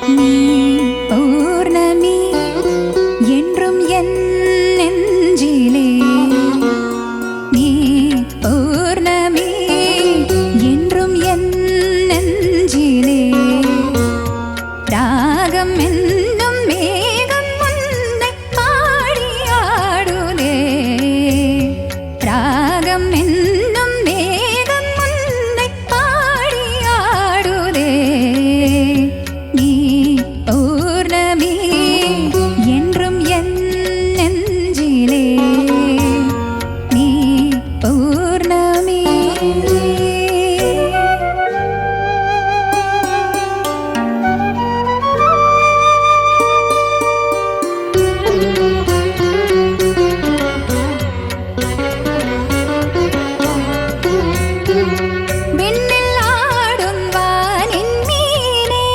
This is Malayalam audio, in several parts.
நீ பௌர்ணமி என்றும் என் நெஞ்சிலே, நீ பௌர்ணமி என்றும் என் நெஞ்சிலே, ராகம் என்னும் மேகம் உன்னை பாடி ஆடுதே, ராகம் என்னும் மேகம் உன்னை பாடி ஆடுதே, நீ பௌர்ணமி என்றும் என் நெஞ்சிலே, நீ பௌர்ணமி. விண்ணில் ஆடும் வானின் மீனே,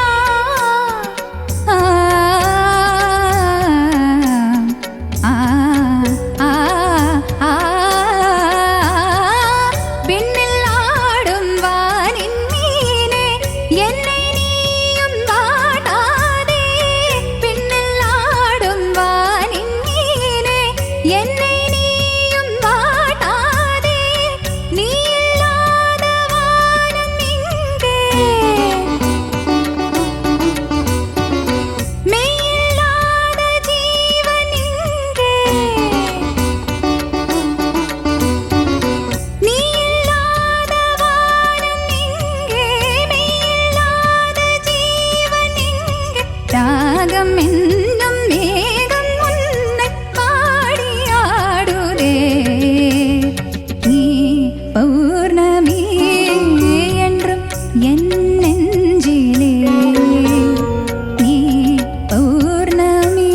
ஆ, ஆ, ஆ, ஆ, விண்ணில் ஆடும் வானின் மீனே, என்னை நீயும் வாட்டாதே, விண்ணில் ஆடும் வானின் மீனே, என்னை நீயும் வாட்டாதே, நீ இல்லாத வானம் இங்கே, மெய்யில்லாத ஜீவன் இங்கே, நீ இல்லாத வானம் இங்கே, மெய்யில்லாத ஜீவன் இங்கே, ராகம் என்னும் மேகம் உன்னை பாடி ஆடுதே, நீ பௌர்ணமி என்றும் என் நெஞ்சிலே, நீ பௌர்ணமி.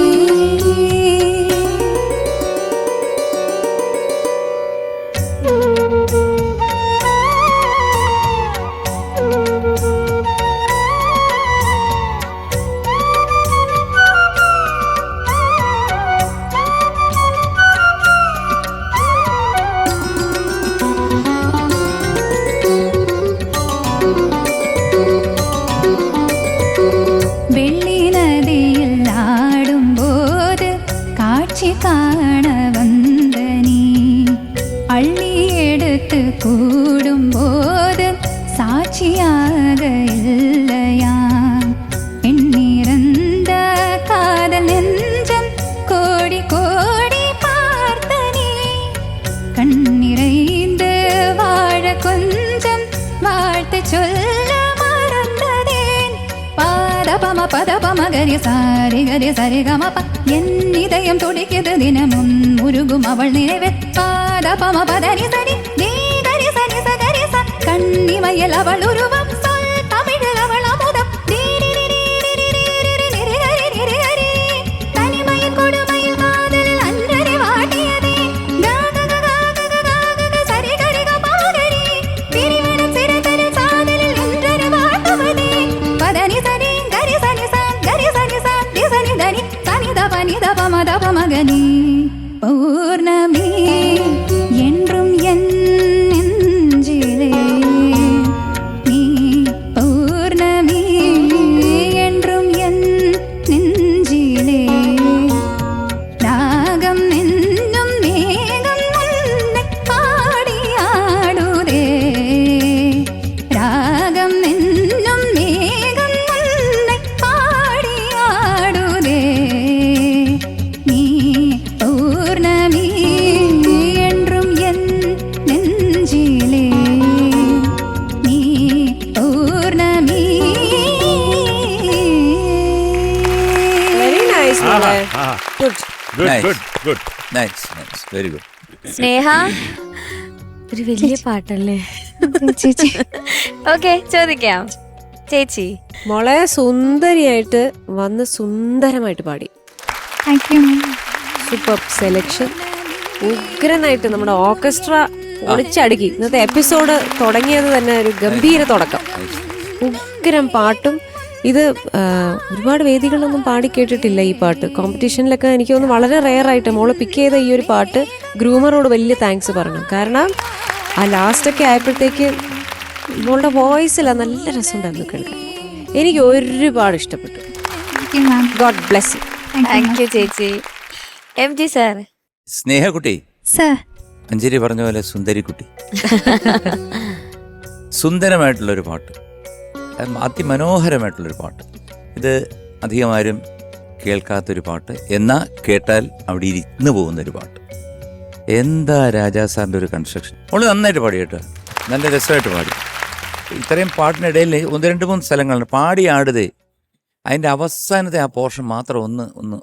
வெள்ளி நதியில் ஆடும்போது காட்சி காண வந்த நீ, அள்ளி எடுத்து கூடும்போது சாட்சியாக இல்லையா, எண்ணிறந்த காதல் நெஞ்சம் கோடி கோடி பார்த்த நீ, கண்ணிறைந்து வாழ கொஞ்சம் வாழ்த்து சொல்ல மறந்ததேன், பாதபம பதபம கரி சாரி கரி சரி கமப, என் இதயம் துடிக்குது தினமும் உருகும் அவள் நினைவே, பாதபம பதரி சரி நீ கரி சரி சகரி ச, கண்ணிமையில் அவள் உருவம் சொல் தமிழில் அவள் அமுதம், தனிமையின் கொடுமையில் காதலில் அன்றரை வாட்டியதே, சரி கரி கபாகரி, பிரிவினும் சிறுதலில் சாதலில் இன்றரை வாட்டுவதே, பதனி சரி கரி சனி ச கரி சனி ச தி சனி தனி சனி தப நி தப ம தப மகனி, பௌர்ணமி என்றும் என் நெஞ்சிலே, நீ பௌர்ணமி என்றும் என் நெஞ்சிலே, ராகம் என்னும் மேகம் உன்னை பாடி ஆடுதே, ராகம் என்னும் மேகம் உன்னை பாடி ஆடுதே, நீ பௌர்ணமி என்றும் என் நெஞ்சிலே, நீ பௌர்ணமி. വെരി നൈസ് മോളെ. Good. Good, Nice. good, good. Nice nice very good. Sneha ഒരു വലിയ പാട്ടല്ലേ? ചേച്ചി ഓക്കെ, ചോദിക്കാം. ചേച്ചി മോളെ സുന്ദരിയായിട്ട് വന്ന് സുന്ദരമായിട്ട് പാടി. Thank you. Super selection. ഉഗ്രനായിട്ട് നമ്മുടെ ഓർക്കസ്ട്ര ഒളിച്ചടുക്കി. ഇന്നത്തെ എപ്പിസോഡ് തുടങ്ങിയത് തന്നെ ഒരു ഗംഭീര തുടക്കം. ഉഗ്രം പാട്ടും ഇത് ഒരുപാട് വേദികളിലൊന്നും പാടി കേട്ടിട്ടില്ല ഈ പാട്ട്. കോമ്പറ്റീഷനിലൊക്കെ എനിക്ക് തോന്നുന്നു വളരെ റെയറായിട്ട് മോള് പിക്ക് ചെയ്ത ഈ ഒരു പാട്ട് ഗ്രൂമറോട് വലിയ താങ്ക്സ് പറഞ്ഞു. കാരണം ആ ലാസ്റ്റൊക്കെ ആയപ്പോഴത്തേക്ക് മോളുടെ വോയിസിലാണ് നല്ല രസമുണ്ടായിരുന്നു കേൾക്കാൻ. എനിക്ക് ഒരുപാട് ഇഷ്ടപ്പെട്ടു. God bless you. Thank you ചേച്ചി. MG sir. സ്നേഹക്കുട്ടി, സർ. അഞ്ജലി പറഞ്ഞ പോലെ സുന്ദരിക്കുട്ടി. സുന്ദരമായിട്ടുള്ളൊരു പാട്ട്, അതിമനോഹരമായിട്ടുള്ളൊരു പാട്ട്. ഇത് അധികമാരും കേൾക്കാത്തൊരു പാട്ട്, എന്നാൽ കേട്ടാൽ അവിടെ ഇരുന്ന് പോകുന്നൊരു പാട്ട്. എന്താ രാജാ സാറിൻ്റെ ഒരു കൺസ്ട്രക്ഷൻ. അവള് നന്നായിട്ട് പാടി കേട്ടോ, നല്ല രസമായിട്ട് പാടി. ഇത്രയും പാട്ടിനിടയിൽ 1-2-3 സ്ഥലങ്ങളുണ്ട് പാടി ആടുതേ. അതിൻ്റെ അവസാനത്തെ ആ പോർഷൻ മാത്രം ഒന്ന്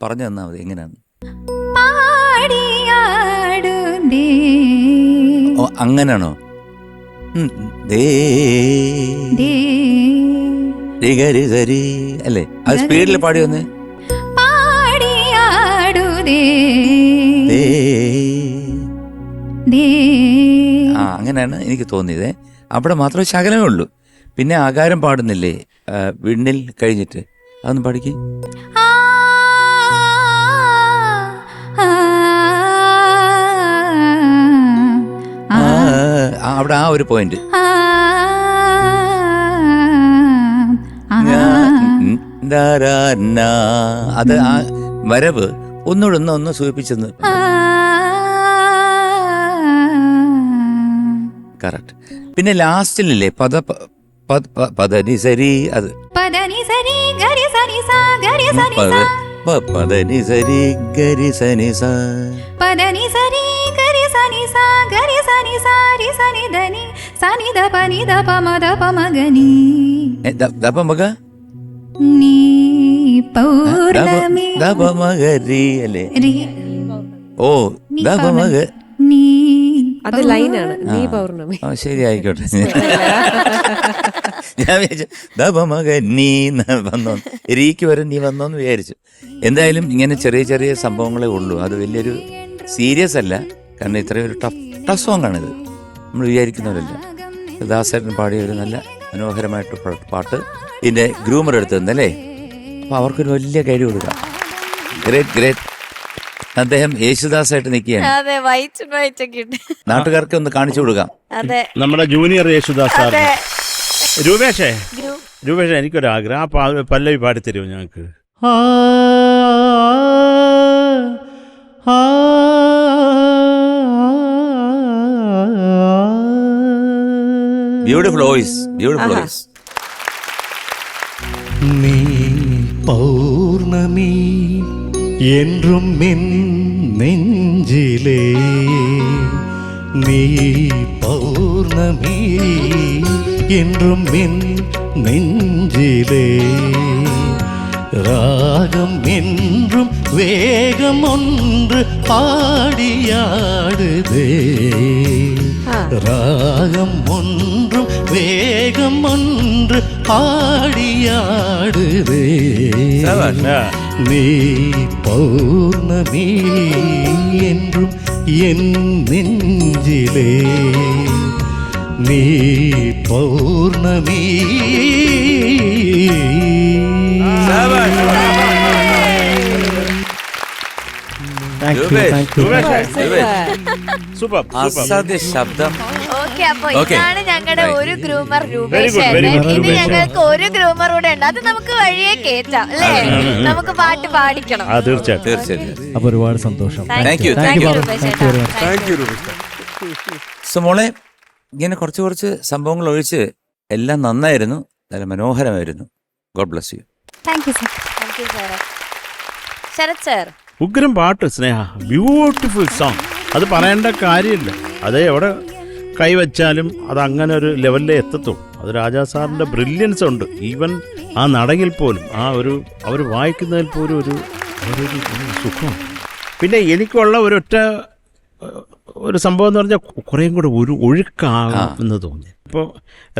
പറഞ്ഞു തന്നാൽ മതി, എങ്ങനെയാണ്? ഓ അങ്ങനെയാണോ? അല്ലേ, അത് സ്പീഡിൽ പാടി വന്നേ. ആ അങ്ങനെയാണ് എനിക്ക് തോന്നിയത്. അവിടെ മാത്രമേ ശകലമേ ഉള്ളൂ. പിന്നെ ആകാരം പാടുന്നില്ലേ വിണ്ണിൽ കഴിഞ്ഞിട്ട്, അതൊന്ന് പഠിക്ക്. അവിടെ ആ ഒരു പോയിന്റ് അത് ആ വരവ് ഒന്നുകൂടെ ഒന്ന് സൂചിപ്പിച്ചെന്ന്. കറക്റ്റ്. പിന്നെ ലാസ്റ്റിലല്ലേ പദനി സരി, അത് പദനി സരി ഗരി സനി സ പദനി സരി ഗരി സനി സ പദനി സരി ഗരി സനി സ ഗരി സനി സാരി സനി ധനി സനി ദ പനി ദ പമ ദ പമ ഗനി ദ പമ ഗ നീ പൗർണമി ദ പമ ഗരി അല്ലേ. ഓ ദ പമ ഗ നീ, അത് ലൈനാണ്. നീ പൗർണമി. ശരി ആയിക്കോട്ടെ. ഞാൻ വിചാരിച്ചു നീ വന്നോ, രീക്ക് വരെ നീ വന്നോന്ന് വിചാരിച്ചു. എന്തായാലും ഇങ്ങനെ ചെറിയ ചെറിയ സംഭവങ്ങളേ ഉള്ളൂ. അത് വലിയൊരു സീരിയസ് അല്ല, കാരണം ഇത്രയും ഒരു ടഫ് സോങ് ആണിത്. നമ്മൾ വിചാരിക്കുന്നവരല്ല. ദാസേട്ടൻ പാടിയ ഒരു നല്ല മനോഹരമായിട്ട് പാട്ട് ഇതിൻ്റെ ഗ്രൂമർ എടുത്തു തന്നല്ലേ. അപ്പോൾ അവർക്കൊരു വലിയ കൈ കൊടുക്കാം. ഗ്രേറ്റ്. അദ്ദേഹം യേശുദാസായിട്ട് നിൽക്കുകയാണ്. നാട്ടുകാർക്ക് ഒന്ന് കാണിച്ചു കൊടുക്കാം. നമ്മുടെ ജൂനിയർ യേശുദാസ്. രൂപേഷേ എനിക്കൊരാഗ്രഹം, ആ പല്ലവി പാടിത്തരുമോ ഞങ്ങൾക്ക്? Beautiful voice. നീ പൗർണമി என்றும் மின் நெஞ்சிலே, நீ பௌர்ணமி என்றும் மின் நெஞ்சிலே, ராகம் என்றும் வேகம் ஒன்று பாடியாடுதே, ராகம் ஒன்றும் வேகம் ஒன்று பாடியாடுதே, நீ பௌர்ணமி என்றும் என் நெஞ்சிலே, நீ பௌர்ணமி. അസാധ്യ ശബ്ദം. അപ്പൊ ഇതാണ് ഞങ്ങളുടെ ഒരു ഗ്രൂമർ രൂപേഷ്. ഇനി ഞങ്ങൾക്ക് ഒരു ഗ്രൂമർ കൂടെ ഉണ്ട്, അത് നമുക്ക് വഴിയെ കേറ്റാം അല്ലേ? നമുക്ക് പാട്ട് പാടിക്കണം. തീർച്ചയായിട്ടും. അപ്പൊ ഒരുപാട് സന്തോഷം. താങ്ക് യു സോ മോളെ, ഇങ്ങനെ കുറച്ച് സംഭവങ്ങൾ ഒഴിച്ച് എല്ലാം നന്നായിരുന്നു, നല്ല മനോഹരമായിരുന്നു. God bless you. Sarath sir, ഉഗ്രം പാട്ട് സ്നേഹ, ബ്യൂട്ടിഫുൾ സോങ്. അത് പറയേണ്ട കാര്യമില്ല. അത് എവിടെ കൈവച്ചാലും അത് അങ്ങനെ ഒരു ലെവലിലേ എത്തത്തുള്ളൂ. അത് രാജാ സാറിൻ്റെ ബ്രില്യൻസ് ഉണ്ട്. ഈവൻ ആ നടകിൽ പോലും ആ ഒരു അവർ വായിക്കുന്നതിൽ പോലും ഒരു സുഖമാണ്. പിന്നെ എനിക്കുള്ള ഒരു സംഭവം എന്ന് പറഞ്ഞാൽ കുറേയും കൂടെ ഒരു ഒഴുക്കാകും എന്ന് തോന്നി. ഇപ്പോൾ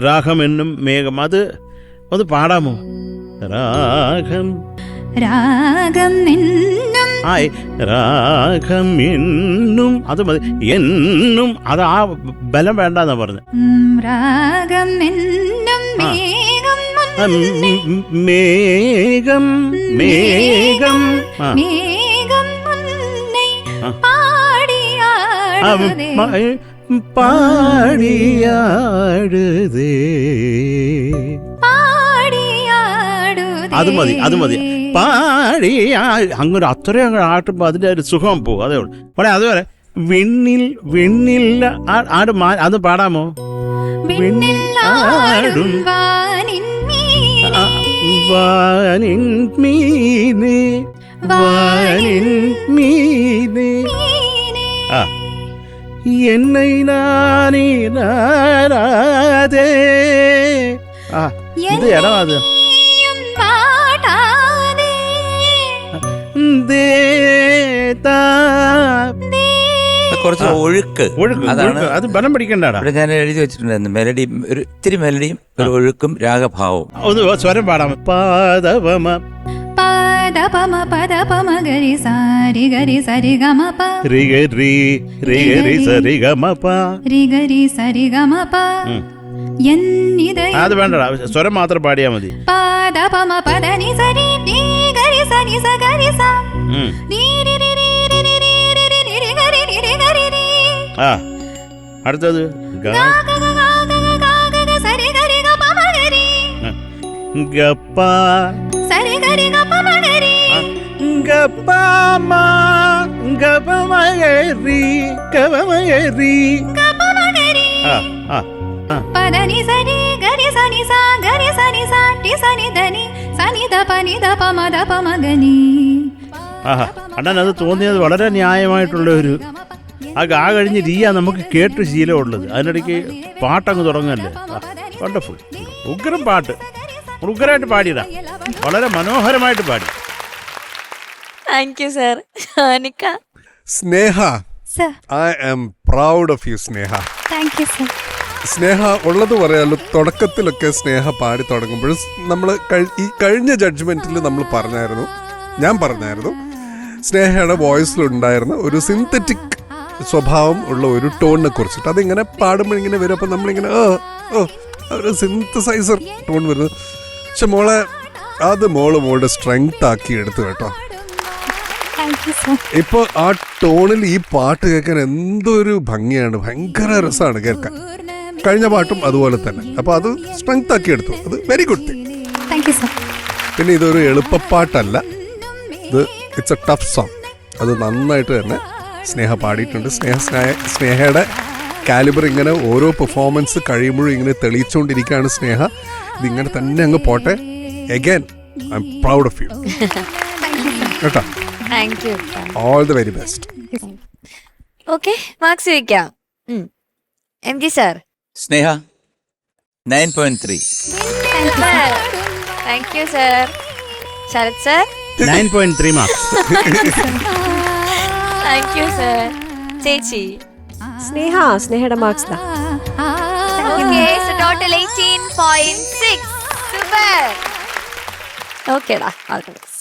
രാഗം എന്നും മേഘം, അത് ഒന്ന് പാടാമോ? രാഗം രാഗം എന്നും, അത് മതി. എന്നും അത് ആ ബലം വേണ്ടെന്നാ പറഞ്ഞു. മേഘം മേഘം പാടിയാടുതേ അത് മതി പാടി അങ്ങനെ അത്രയും അങ്ങ് ആട്ടുമ്പോ അതിന്റെ ഒരു സുഖം പോകും. അതേ ഉള്ളൂ. പക്ഷേ അതുപോലെ വിണ്ണില്ല അത് പാടാമോ? വിണ്ണിൽ ആടും വാനിൻ മീനേ ആ என்னை நானே நாராதே ഇത് ഇടം അത് കുറച്ച് ഒഴുക്ക് അതാണ്. അത് ബലം പിടിക്കണ്ടാടാ. ഇവിടെ ഞാൻ എഴുതി വെച്ചിട്ടുണ്ടായിരുന്നു മെലഡി, ഒരു ഇത്തിരി മെലഡിയും ഒരു ഒഴുക്കും രാഗഭാവവും. ഒന്ന് സ്വരം പാടാം. പാദവമ പദപമ പദപമ ഗരി സാരി ഗരി സരി ഗമ പ രി ഗരി സരി ഗമ പ രി ഗരി സരി ഗമ പ എന്നിദയ. അത് വേണ്ടടാ, സ്വരം മാത്രം പാടിയാ മതി. പദപമ പദനി സരി രി ഗരി സനി സ ഗരി സ രി രി രി രി രി രി രി രി രി ഗരി രി ഗരി രി. ആ അടുത്തത് ഗ ഗ ഗ ഗ ഗ സരി ഗരി ഗ പ മ ഗരി ഗപ്പ സരി ഗരി ഗ പ മ ഗരി ഗപ്പമ ഗപമഗരി ഗപമഗരി ഗ പ മ ഗരി പദനി സരി ഗരി സനി സ ഗരി സനി സ ടി സനി ധനി സനി ധ പ നി ധ പ മ ധ പ മ ഗനി. അണ്ണൻ അത് തോന്നിയത് വളരെ ന്യായമായിട്ടുള്ള ഒരു ആ ഗാ കഴിഞ്ഞ് രീയാ നമുക്ക് കേട്ട് ശീലമുള്ളത്. അതിനിടയ്ക്ക് പാട്ടങ്ങ് തുടങ്ങല്ലേ. വണ്ടർഫുൾ. ഉഗ്രം പാട്ട്, ഉഗ്രമായിട്ട് പാടിയതാ, വളരെ മനോഹരമായിട്ട് പാടി. Thank you sir. Anikka. Sneha, sir I am proud of you Sneha. Thank you sir. Sneha ഉള്ളത് പറയാലോ, തുടക്കത്തിലൊക്കെ സ്നേഹ പാടി തുടങ്ങുമ്പോൾ നമ്മൾ ഈ കഴിഞ്ഞ ജഡ്ജ്മെന്റിൽ നമ്മൾ ഞാൻ പറഞ്ഞായിരുന്നു സ്നേഹയുടെ വോയിസിലുണ്ടായിരുന്ന ഒരു സിന്തറ്റിക് സ്വഭാവം ഉള്ള ഒരു ടോണിനെ കുറിച്ചിട്ട്. അതിങ്ങനെ പാടുമ്പോൾ ഇങ്ങനെ വരും. അപ്പം നമ്മളിങ്ങനെ ഒരു സിന്തസൈസർ ടോൺ വരുന്നത്. പക്ഷെ അത് മോളുടെ സ്ട്രെങ്ത് ആക്കി എടുത്തു കേട്ടോ. ഇപ്പൊ ആ ടോണിൽ ഈ പാട്ട് കേൾക്കാൻ എന്തൊരു ഭംഗിയാണ്, ഭയങ്കര രസമാണ് കേൾക്കാൻ. കഴിഞ്ഞ പാട്ടും അതുപോലെ തന്നെ. അപ്പൊ അത് സ്ട്രെങ്ത് ആക്കി എടുത്തു. അത് വെരി ഗുഡ് തിങ്. പിന്നെ ഇതൊരു എളുപ്പപ്പാട്ടല്ല, ഇത് ഇറ്റ്സ് എ ടഫ് സോങ്. അത് നന്നായിട്ട് തന്നെ സ്നേഹ പാടിയിട്ടുണ്ട്. സ്നേഹയുടെ കാലിബർ ഇങ്ങനെ ഓരോ പെർഫോമൻസ് കഴിയുമ്പോഴും ഇങ്ങനെ തെളിയിച്ചുകൊണ്ടിരിക്കുകയാണ് സ്നേഹ. ഇതിങ്ങനെ തന്നെ അങ്ങ് പോട്ടെ. Again I am proud of you കേട്ടോ. Thank you. All the very best. Okay, marks ചോദിക്കാം. M G sir. Sneha 9.3. Thank you sir. Sarath sir. 9.3 marks. Thank you sir. ചേച്ചി. സ്നേഹയുടെ മാർക്സ് ദാ. Okay, so total 18.6. സൂപ്പർ. ഓക്കേടാ, ഓൾ ദി ബെസ്റ്റ്.